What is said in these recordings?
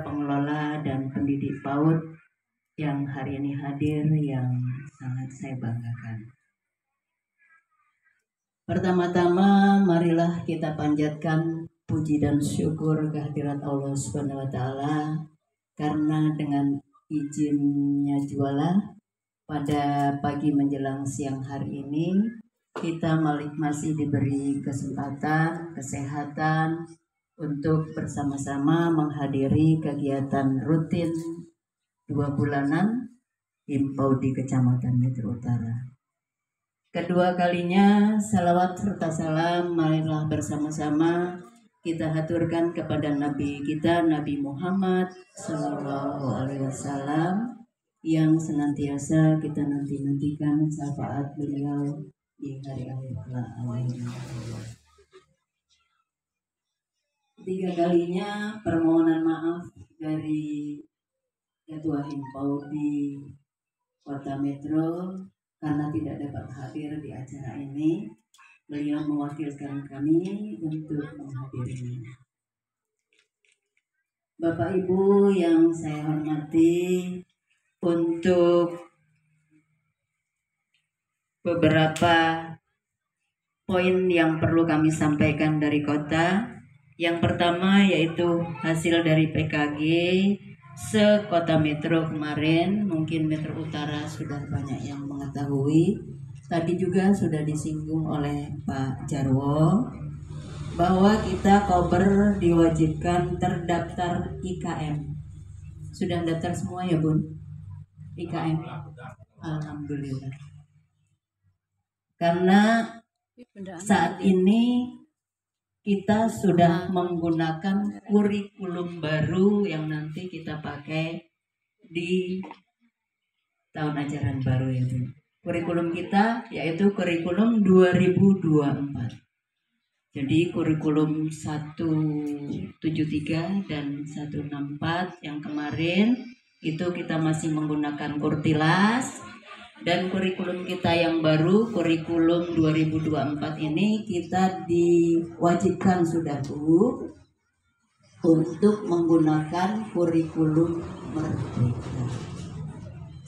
pengelola dan pendidik PAUD yang hari ini hadir, yang sangat saya banggakan. Pertama-tama marilah kita panjatkan puji dan syukur kehadirat Allah Subhanahu wa taala, karena dengan izinnya juala pada pagi menjelang siang hari ini kita masih diberi kesempatan, kesehatan untuk bersama-sama menghadiri kegiatan rutin 2 bulanan Himpau di Kecamatan Metro Utara. Kedua kalinya salawat serta salam marilah bersama-sama kita haturkan kepada Nabi kita, Nabi Muhammad Sallallahu Alaihi Wasallam, yang senantiasa kita nantikan syafaat beliau di hari akhir kelak. Ketiga kalinya permohonan maaf dari Ketua Himpau di Kota Metro karena tidak dapat hadir di acara ini. Beliau mewakilkan kami untuk menghadirinya. Bapak Ibu yang saya hormati, untuk beberapa poin yang perlu kami sampaikan dari kota. Yang pertama yaitu hasil dari PKG se-Kota Metro kemarin. Mungkin Metro Utara sudah banyak yang mengetahui. Tadi juga sudah disinggung oleh Pak Jarwo bahwa kita Kober diwajibkan terdaftar IKM. Sudah daftar semua ya Bun? IKM. Alhamdulillah. Karena saat ini kita sudah menggunakan kurikulum baru yang nanti kita pakai di tahun ajaran baru itu. Kurikulum kita yaitu kurikulum 2024. Jadi kurikulum 173 dan 164 yang kemarin itu kita masih menggunakan Kurtilas. Dan kurikulum kita yang baru, kurikulum 2024 ini kita diwajibkan sudah Bu untuk menggunakan kurikulum merdeka.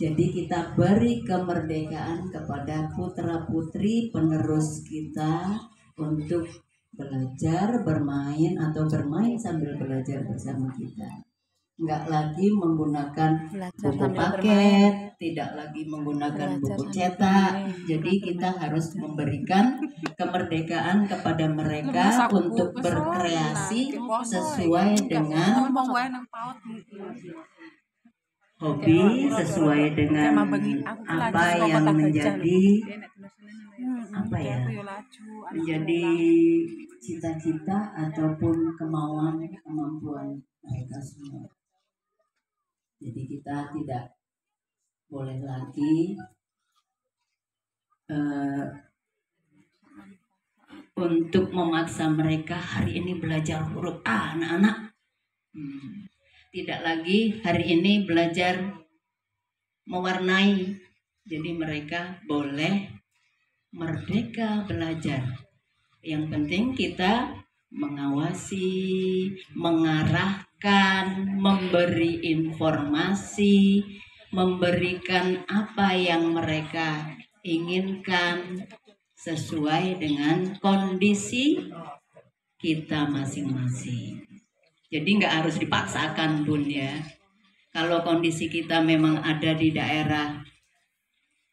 Jadi kita beri kemerdekaan kepada putra-putri penerus kita untuk belajar, bermain, atau bermain sambil belajar bersama kita. Nggak lagi menggunakan buku paket, tidak lagi menggunakan buku cetak. Jadi kita harus memberikan kemerdekaan kepada mereka untuk berkreasi sesuai dengan hobi, sesuai dengan apa yang menjadi menjadi cita-cita ataupun kemampuan mereka semua. Jadi kita tidak boleh lagi untuk memaksa mereka hari ini belajar huruf A, anak-anak. Tidak lagi hari ini belajar mewarnai. Jadi mereka boleh merdeka belajar. Yang penting kita mengawasi, mengarahkan, memberi informasi, memberikan apa yang mereka inginkan sesuai dengan kondisi kita masing-masing. Jadi nggak harus dipaksakan Bun ya. Kalau kondisi kita memang ada di daerah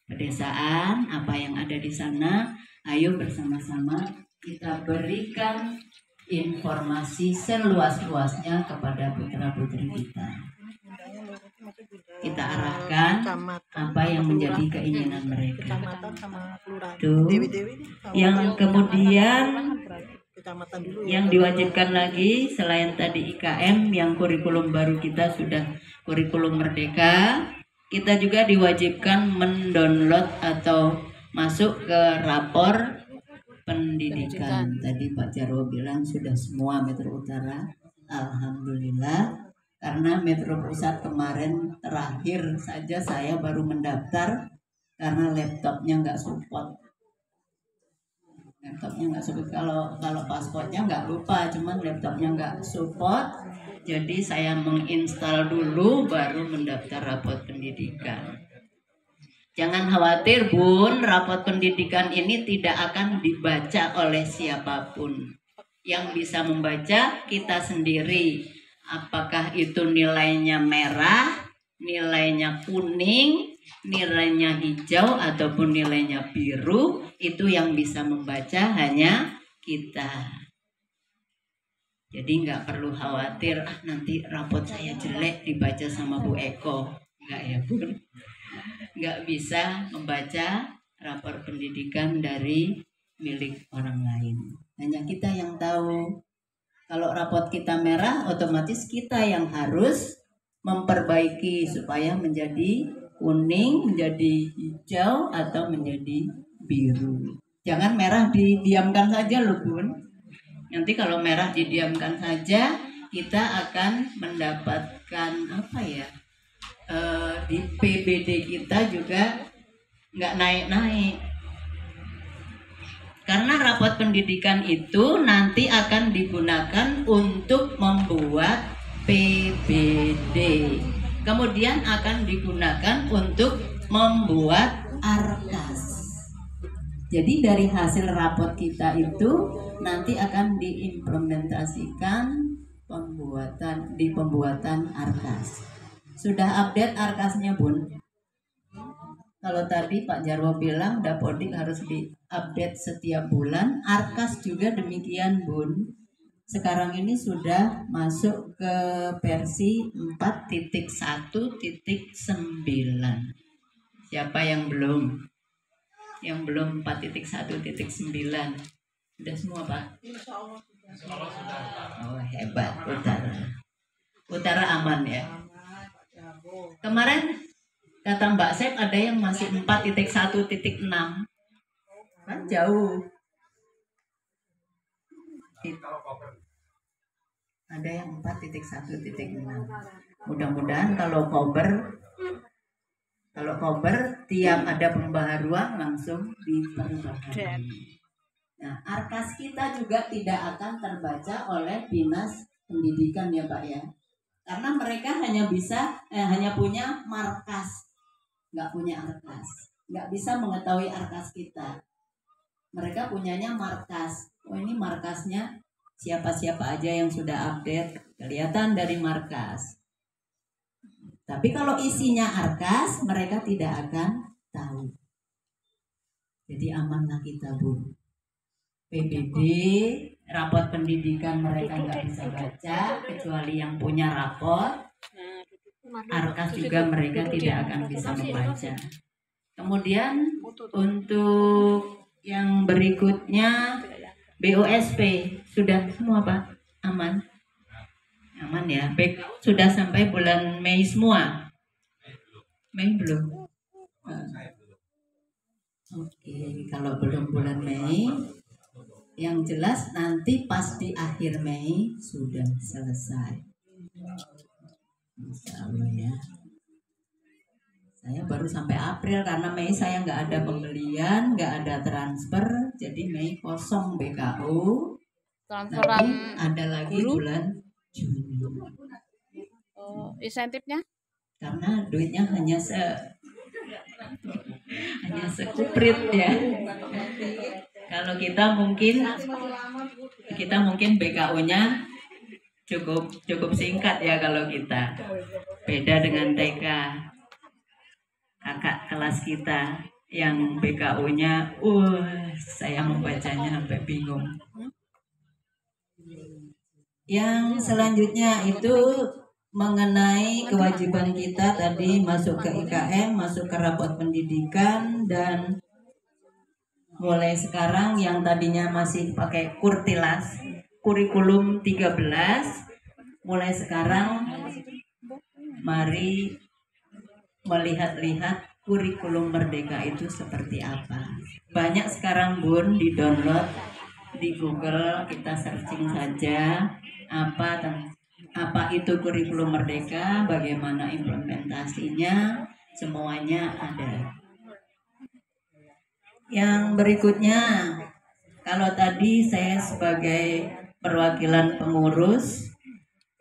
pedesaan, apa yang ada di sana, ayo bersama-sama kita berikan informasi seluas-luasnya kepada putra-putri kita. Kita arahkan apa yang menjadi keinginan mereka. Tuh. Yang kemudian yang diwajibkan lagi selain tadi IKM, yang kurikulum baru kita sudah kurikulum merdeka, kita juga diwajibkan mendownload atau masuk ke rapor pendidikan. Tadi Pak Jarwo bilang sudah semua Metro Utara. Alhamdulillah. Karena Metro Pusat kemarin terakhir saja saya baru mendaftar karena laptopnya nggak support. Laptopnya nggak support. Kalau pasportnya nggak lupa, cuman laptopnya nggak support. Jadi saya menginstal dulu baru mendaftar rapot pendidikan. Jangan khawatir Bun, rapot pendidikan ini tidak akan dibaca oleh siapapun. Yang bisa membaca kita sendiri. Apakah itu nilainya merah, nilainya kuning, nilainya hijau, ataupun nilainya biru, itu yang bisa membaca hanya kita. Jadi nggak perlu khawatir, nanti rapot saya jelek dibaca sama Bu Eko. Nggak ya Bun? Nggak bisa membaca rapor pendidikan dari milik orang lain. Hanya kita yang tahu. Kalau rapot kita merah, otomatis kita yang harus memperbaiki supaya menjadi kuning, menjadi hijau, atau menjadi biru. Jangan merah didiamkan saja loh Bun. Nanti kalau merah didiamkan saja, kita akan mendapatkan apa ya? Di PBD kita juga nggak naik-naik. Karena rapot pendidikan itu nanti akan digunakan untuk membuat PBD. Kemudian akan digunakan untuk membuat ARKAS. Jadi dari hasil rapot kita itu nanti akan diimplementasikan pembuatan ARKAS. Sudah update ARKASnya Bun? Kalau tadi Pak Jarwo bilang Dapodik harus diupdate setiap bulan, ARKAS juga demikian Bun. Sekarang ini sudah masuk ke versi 4.1.9. Siapa yang belum? Yang belum 4.1.9. Sudah semua Pak? Oh hebat Utara. Utara aman ya. Kemarin kata Mbak Sep ada yang masih 4.1.6. Kan jauh. Ada yang 4.1.6. Mudah-mudahan kalau cover tiap ada pembaharuan langsung diperbaharui. Nah, ARKAS kita juga tidak akan terbaca oleh Dinas Pendidikan ya Pak ya. Karena mereka hanya punya markas, nggak punya ARKAS, nggak bisa mengetahui ARKAS kita. Mereka punyanya markas. Oh ini markasnya siapa-siapa aja yang sudah update, kelihatan dari markas. Tapi kalau isinya ARKAS, mereka tidak akan tahu. Jadi amanlah kita Bu. PBD, rapot pendidikan mereka nggak bisa baca kecuali yang punya rapot. ARKAS juga mereka tidak akan bisa membaca. Kemudian untuk yang berikutnya BOSP sudah semua Pak? Aman? Aman ya. Sudah sampai bulan Mei semua? Mei belum? Oke, kalau belum bulan Mei, yang jelas nanti pas di akhir Mei sudah selesai. Insya Allah ya. Saya baru sampai April karena Mei saya nggak ada pembelian, nggak ada transfer, jadi Mei kosong BKU. Nanti ada lagi bulan Juni. Oh, insentifnya? Karena duitnya hanya sekuprit ya. Kalau kita mungkin BKU-nya cukup singkat ya kalau kita. Beda dengan TK. Kakak kelas kita yang BKU-nya saya membacanya sampai bingung. Yang selanjutnya itu mengenai kewajiban kita tadi masuk ke IKM, masuk ke rapot pendidikan, dan mulai sekarang yang tadinya masih pakai kurtilas kurikulum 13, mulai sekarang mari melihat-lihat kurikulum merdeka itu seperti apa. Banyak sekarang Bun di-download di Google, kita searching saja apa itu kurikulum merdeka, bagaimana implementasinya, semuanya ada. Yang berikutnya Kalau tadi saya sebagai perwakilan pengurus,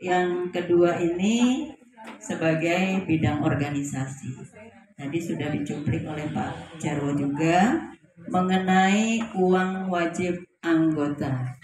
yang kedua ini sebagai bidang organisasi. Tadi sudah dicuplik oleh Pak Jarwo juga mengenai uang wajib anggota.